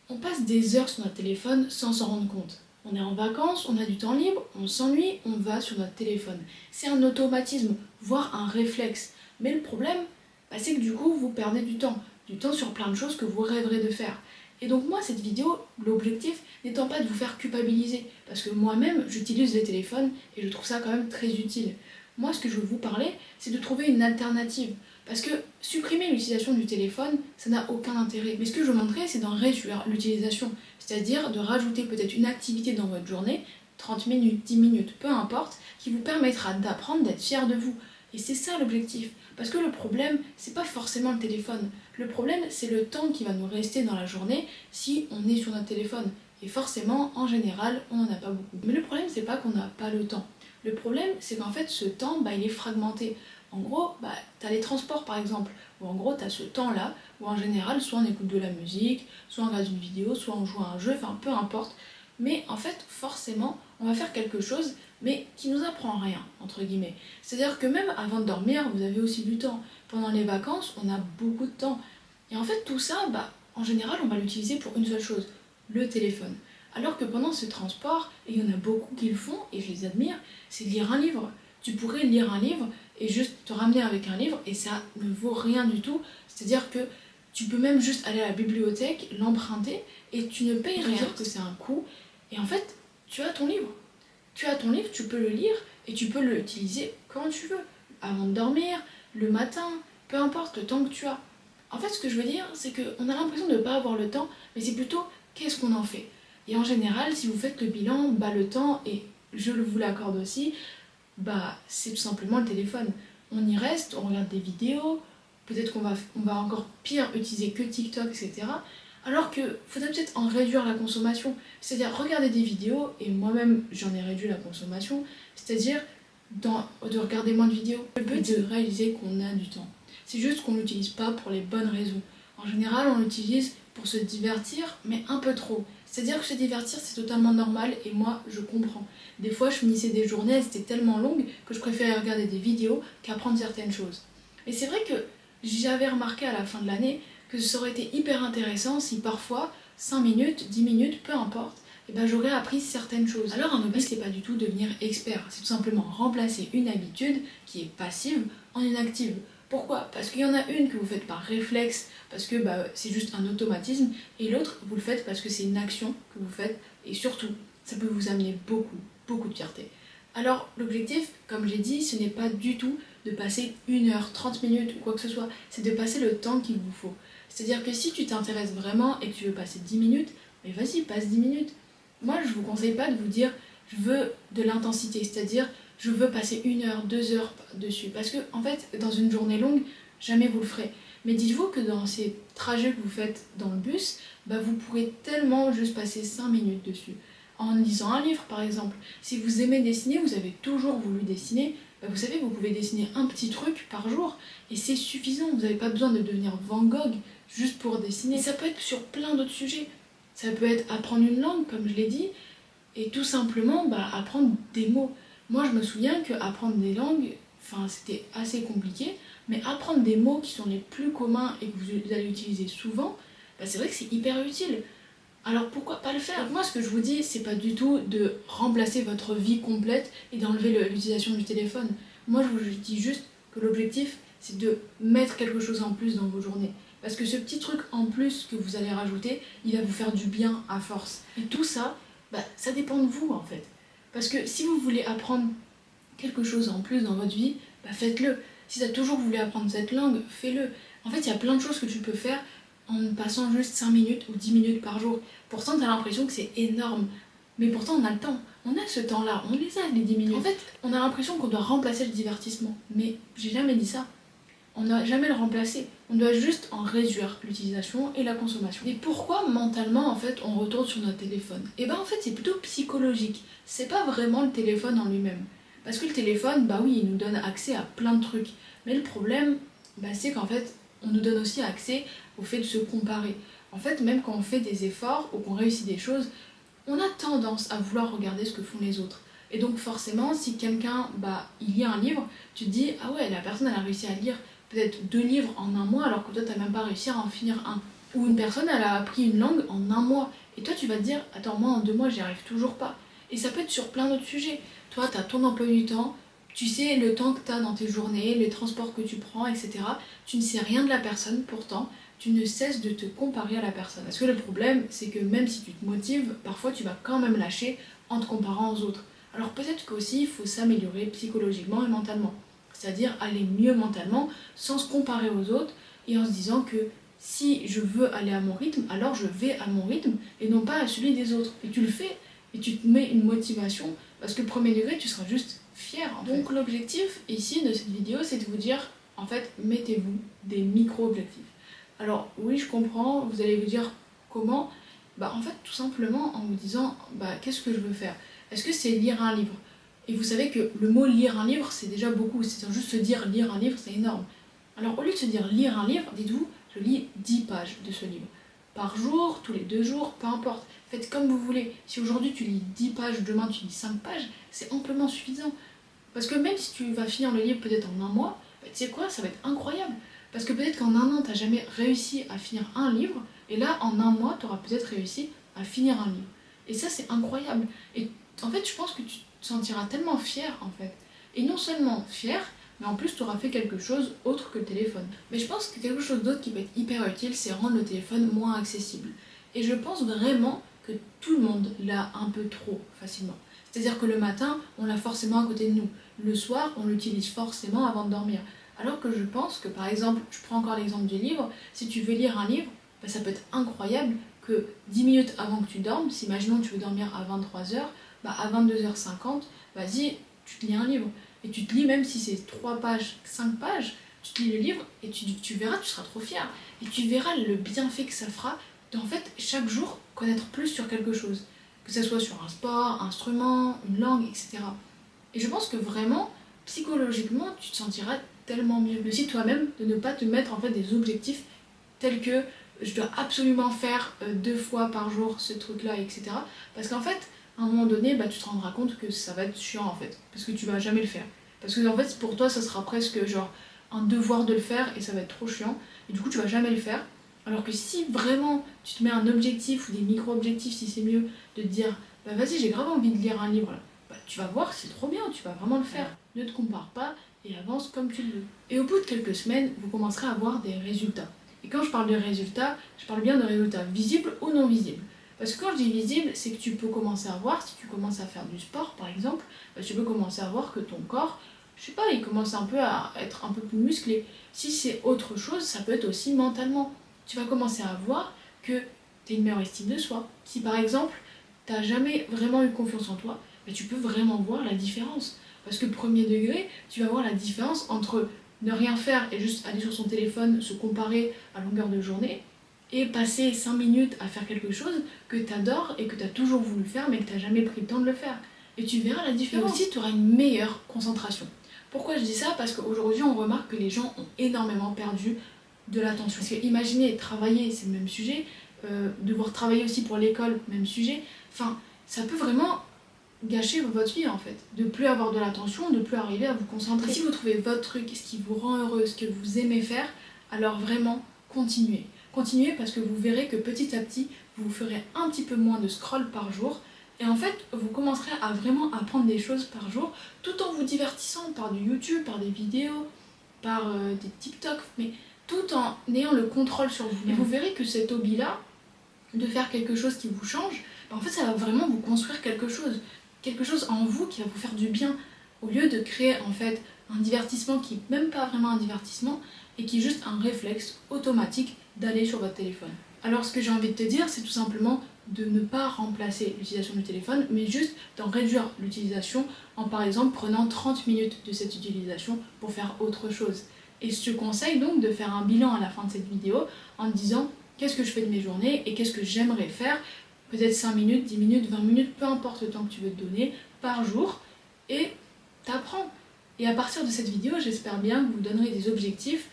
On passe des heures sur notre téléphone sans s'en rendre compte. On est en vacances, on a du temps libre, on s'ennuie, on va sur notre téléphone. C'est un automatisme, voire un réflexe. Mais le problème, c'est que du coup, vous perdez du temps sur plein de choses que vous rêverez de faire. Et donc moi, cette vidéo, l'objectif n'étant pas de vous faire culpabiliser, parce que moi-même, j'utilise les téléphones et je trouve ça quand même très utile. Moi, ce que je veux vous parler, c'est de trouver une alternative. Parce que supprimer l'utilisation du téléphone, ça n'a aucun intérêt. Mais ce que je veux montrer, c'est d'en réduire l'utilisation. C'est-à-dire de rajouter peut-être une activité dans votre journée, 30 minutes, 10 minutes, peu importe, qui vous permettra d'apprendre, d'être fier de vous. Et c'est ça l'objectif. Parce que le problème, c'est pas forcément le téléphone. Le problème, c'est le temps qui va nous rester dans la journée si on est sur notre téléphone. Et forcément, en général, on n'en a pas beaucoup. Mais le problème, c'est pas qu'on n'a pas le temps. Le problème, c'est qu'en fait, ce temps, il est fragmenté. En gros, tu as les transports par exemple, où en gros, tu as ce temps-là, où en général, soit on écoute de la musique, soit on regarde une vidéo, soit on joue à un jeu, enfin peu importe. Mais en fait, forcément, on va faire quelque chose, mais qui nous apprend rien, entre guillemets. C'est-à-dire que même avant de dormir, vous avez aussi du temps. Pendant les vacances, on a beaucoup de temps. Et en fait, tout ça, en général, on va l'utiliser pour une seule chose, le téléphone. Alors que pendant ce transport, et il y en a beaucoup qui le font, et je les admire, c'est lire un livre. Tu pourrais lire un livre et juste te ramener avec un livre et ça ne vaut rien du tout. C'est-à-dire que tu peux même juste aller à la bibliothèque, l'emprunter et tu ne payes rien, que c'est un coût. Et en fait, tu as ton livre. Tu as ton livre, tu peux le lire et tu peux l'utiliser quand tu veux. Avant de dormir, le matin, peu importe le temps que tu as. En fait, ce que je veux dire, c'est qu'on a l'impression de ne pas avoir le temps, mais c'est plutôt qu'est-ce qu'on en fait. Et en général, si vous faites le bilan, le temps, et je vous l'accorde aussi, c'est tout simplement le téléphone. On y reste, on regarde des vidéos, peut-être qu'on va encore pire utiliser que TikTok, etc. Alors qu'il faudrait peut-être en réduire la consommation. C'est-à-dire regarder des vidéos, et moi-même j'en ai réduit la consommation, c'est-à-dire de regarder moins de vidéos. Le but c'est de réaliser qu'on a du temps. C'est juste qu'on ne l'utilise pas pour les bonnes raisons. En général, on l'utilise pour se divertir, mais un peu trop. C'est-à-dire que se divertir, c'est totalement normal et moi, je comprends. Des fois, je finissais des journées, elles étaient tellement longues que je préférais regarder des vidéos qu'apprendre certaines choses. Et c'est vrai que j'avais remarqué à la fin de l'année que ça aurait été hyper intéressant si parfois, 5 minutes, 10 minutes, peu importe, j'aurais appris certaines choses. Alors un hobby, c'est pas du tout devenir expert, c'est tout simplement remplacer une habitude qui est passive en une active. Pourquoi? Parce qu'il y en a une que vous faites par réflexe, parce que c'est juste un automatisme, et l'autre, vous le faites parce que c'est une action que vous faites, et surtout, ça peut vous amener beaucoup de fierté. Alors l'objectif, comme j'ai dit, ce n'est pas du tout de passer 1 heure, 30 minutes ou quoi que ce soit, c'est de passer le temps qu'il vous faut. C'est-à-dire que si tu t'intéresses vraiment et que tu veux passer 10 minutes, mais vas-y, passe 10 minutes. Moi, je vous conseille pas de vous dire, je veux de l'intensité, c'est-à-dire je veux passer 1 heure, 2 heures dessus. Parce que, en fait, dans une journée longue, jamais vous le ferez. Mais dites-vous que dans ces trajets que vous faites dans le bus, vous pourrez tellement juste passer 5 minutes dessus. En lisant un livre, par exemple. Si vous aimez dessiner, vous avez toujours voulu dessiner, vous savez, vous pouvez dessiner un petit truc par jour et c'est suffisant. Vous n'avez pas besoin de devenir Van Gogh juste pour dessiner. Et ça peut être sur plein d'autres sujets. Ça peut être apprendre une langue, comme je l'ai dit, et tout simplement apprendre des mots. Moi, je me souviens qu'apprendre des langues, c'était assez compliqué, mais apprendre des mots qui sont les plus communs et que vous allez utiliser souvent, c'est vrai que c'est hyper utile. Alors pourquoi pas le faire? Donc moi, ce que je vous dis, c'est pas du tout de remplacer votre vie complète et d'enlever l'utilisation du téléphone. Moi, je vous dis juste que l'objectif, c'est de mettre quelque chose en plus dans vos journées. Parce que ce petit truc en plus que vous allez rajouter, il va vous faire du bien à force. Et tout ça, ça dépend de vous en fait. Parce que si vous voulez apprendre quelque chose en plus dans votre vie, faites-le. Si tu as toujours voulu apprendre cette langue, fais-le. En fait, il y a plein de choses que tu peux faire en passant juste 5 minutes ou 10 minutes par jour. Pourtant, tu as l'impression que c'est énorme. Mais pourtant, on a le temps. On a ce temps-là. On les a, les 10 minutes. En fait, on a l'impression qu'on doit remplacer le divertissement. Mais j'ai jamais dit ça. On n'a jamais le remplacer. On doit juste en réduire l'utilisation et la consommation. Et pourquoi mentalement, en fait, on retourne sur notre téléphone? En fait, c'est plutôt psychologique. C'est pas vraiment le téléphone en lui-même. Parce que le téléphone, oui, il nous donne accès à plein de trucs. Mais le problème, c'est qu'en fait, on nous donne aussi accès au fait de se comparer. En fait, même quand on fait des efforts ou qu'on réussit des choses, on a tendance à vouloir regarder ce que font les autres. Et donc forcément, si quelqu'un, il lit un livre, tu te dis, ah ouais, la personne elle a réussi à lire peut-être 2 livres en un mois alors que toi t'as même pas réussi à en finir un. Ou une personne, elle a appris une langue en un mois. Et toi, tu vas te dire, attends, moi en 2 mois, j'y arrive toujours pas. Et ça peut être sur plein d'autres sujets. Toi, tu as ton emploi du temps, tu sais le temps que tu as dans tes journées, les transports que tu prends, etc. Tu ne sais rien de la personne, pourtant, tu ne cesses de te comparer à la personne. Parce que le problème, c'est que même si tu te motives, parfois tu vas quand même lâcher en te comparant aux autres. Alors peut-être qu'aussi, il faut s'améliorer psychologiquement et mentalement. C'est-à-dire aller mieux mentalement sans se comparer aux autres et en se disant que si je veux aller à mon rythme, alors je vais à mon rythme et non pas à celui des autres. Et tu le fais et tu te mets une motivation parce que premier degré, tu seras juste fier en fait. Donc l'objectif ici de cette vidéo, c'est de vous dire, en fait, mettez-vous des micro-objectifs. Alors oui, je comprends, vous allez vous dire comment. En fait, tout simplement en vous disant, qu'est-ce que je veux faire? Est-ce que c'est lire un livre? Et vous savez que le mot lire un livre, c'est déjà beaucoup. C'est juste se dire lire un livre, c'est énorme. Alors au lieu de se dire lire un livre, dites-vous, je lis 10 pages de ce livre. Par jour, tous les 2 jours, peu importe. Faites comme vous voulez. Si aujourd'hui tu lis 10 pages, demain tu lis 5 pages, c'est amplement suffisant. Parce que même si tu vas finir le livre peut-être en un mois, tu sais quoi, ça va être incroyable. Parce que peut-être qu'en un an, tu n'as jamais réussi à finir un livre, et là, en un mois, tu auras peut-être réussi à finir un livre. Et ça, c'est incroyable. Et en fait, je pense que tu te sentiras tellement fier, en fait. Et non seulement fier, mais en plus, tu auras fait quelque chose autre que le téléphone. Mais je pense que quelque chose d'autre qui peut être hyper utile, c'est rendre le téléphone moins accessible. Et je pense vraiment que tout le monde l'a un peu trop facilement. C'est-à-dire que le matin, on l'a forcément à côté de nous. Le soir, on l'utilise forcément avant de dormir. Alors que je pense que, par exemple, je prends encore l'exemple du livre, si tu veux lire un livre, ça peut être incroyable que 10 minutes avant que tu dormes, si imaginons que tu veux dormir à 23h, à 22h50, vas-y, tu te lis un livre. Et tu te lis, même si c'est 3 pages, 5 pages, tu te lis le livre et tu verras, tu seras trop fier. Et tu verras le bienfait que ça fera d'en fait chaque jour connaître plus sur quelque chose. Que ce soit sur un sport, un instrument, une langue, etc. Et je pense que vraiment, psychologiquement, tu te sentiras tellement mieux. Le site toi-même de ne pas te mettre en fait des objectifs tels que je dois absolument faire 2 fois par jour ce truc-là, etc. Parce qu'en fait, à un moment donné, tu te rendras compte que ça va être chiant en fait. Parce que tu vas jamais le faire. Parce que en fait, pour toi, ça sera presque genre un devoir de le faire et ça va être trop chiant. Et du coup, tu vas jamais le faire. Alors que si vraiment tu te mets un objectif ou des micro-objectifs, si c'est mieux, de te dire vas-y, j'ai grave envie de lire un livre, tu vas voir, c'est trop bien, tu vas vraiment le faire. Ne te compare pas et avance comme tu le veux. Et au bout de quelques semaines, vous commencerez à avoir des résultats. Et quand je parle de résultats, je parle bien de résultats visibles ou non visibles. Parce que quand je dis visible, c'est que tu peux commencer à voir, si tu commences à faire du sport par exemple, tu peux commencer à voir que ton corps, je sais pas, il commence un peu à être un peu plus musclé. Si c'est autre chose, ça peut être aussi mentalement. Tu vas commencer à voir que tu as une meilleure estime de soi. Si par exemple, tu n'as jamais vraiment eu confiance en toi, tu peux vraiment voir la différence. Parce que premier degré, tu vas voir la différence entre ne rien faire et juste aller sur son téléphone, se comparer à longueur de journée, et passer 5 minutes à faire quelque chose que tu adores et que tu as toujours voulu faire mais que tu n'as jamais pris le temps de le faire. Et tu verras la différence. Et aussi, tu auras une meilleure concentration. Pourquoi je dis ça? Parce qu'aujourd'hui, on remarque que les gens ont énormément perdu de l'attention. Parce que imaginez, travailler, c'est le même sujet, devoir travailler aussi pour l'école, même sujet, enfin, ça peut vraiment gâcher votre vie en fait, de plus avoir de l'attention, de plus arriver à vous concentrer. Et si vous trouvez votre truc, ce qui vous rend heureux, ce que vous aimez faire, alors vraiment, continuez. Continuez parce que vous verrez que petit à petit, vous ferez un petit peu moins de scroll par jour, et en fait, vous commencerez à vraiment apprendre des choses par jour, tout en vous divertissant par du YouTube, par des vidéos, par des TikTok, mais tout en ayant le contrôle sur vous. Et vous verrez que cet hobby-là, de faire quelque chose qui vous change, en fait ça va vraiment vous construire quelque chose en vous qui va vous faire du bien, au lieu de créer en fait un divertissement qui n'est même pas vraiment un divertissement et qui est juste un réflexe automatique d'aller sur votre téléphone. Alors ce que j'ai envie de te dire, c'est tout simplement de ne pas remplacer l'utilisation du téléphone, mais juste d'en réduire l'utilisation en par exemple prenant 30 minutes de cette utilisation pour faire autre chose. Et je te conseille donc de faire un bilan à la fin de cette vidéo en te disant qu'est-ce que je fais de mes journées et qu'est-ce que j'aimerais faire, peut-être 5 minutes, 10 minutes, 20 minutes, peu importe le temps que tu veux te donner par jour, et t'apprends. Et à partir de cette vidéo, j'espère bien que vous donnerez des objectifs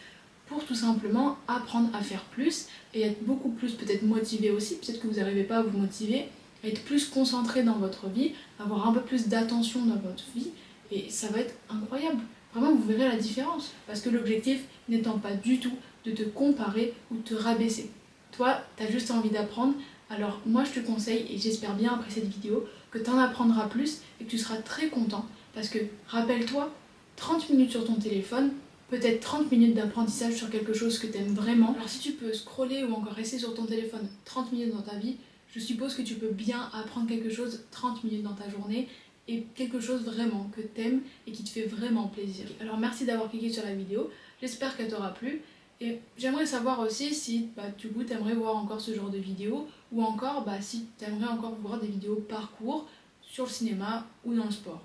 pour tout simplement apprendre à faire plus et être beaucoup plus peut-être motivé aussi, peut-être que vous n'arrivez pas à vous motiver, à être plus concentré dans votre vie, avoir un peu plus d'attention dans votre vie, et ça va être incroyable. Vraiment, vous verrez la différence, parce que l'objectif n'étant pas du tout de te comparer ou de te rabaisser. Toi, tu as juste envie d'apprendre. Alors moi je te conseille, et j'espère bien après cette vidéo, que tu en apprendras plus et que tu seras très content. Parce que, rappelle-toi, 30 minutes sur ton téléphone, peut-être 30 minutes d'apprentissage sur quelque chose que tu aimes vraiment. Alors si tu peux scroller ou encore rester sur ton téléphone 30 minutes dans ta vie, je suppose que tu peux bien apprendre quelque chose 30 minutes dans ta journée et quelque chose vraiment que tu aimes et qui te fait vraiment plaisir. Alors merci d'avoir cliqué sur la vidéo, j'espère qu'elle t'aura plu. Et j'aimerais savoir aussi si du coup tu aimerais voir encore ce genre de vidéos ou encore si tu aimerais encore voir des vidéos parcours sur le cinéma ou dans le sport.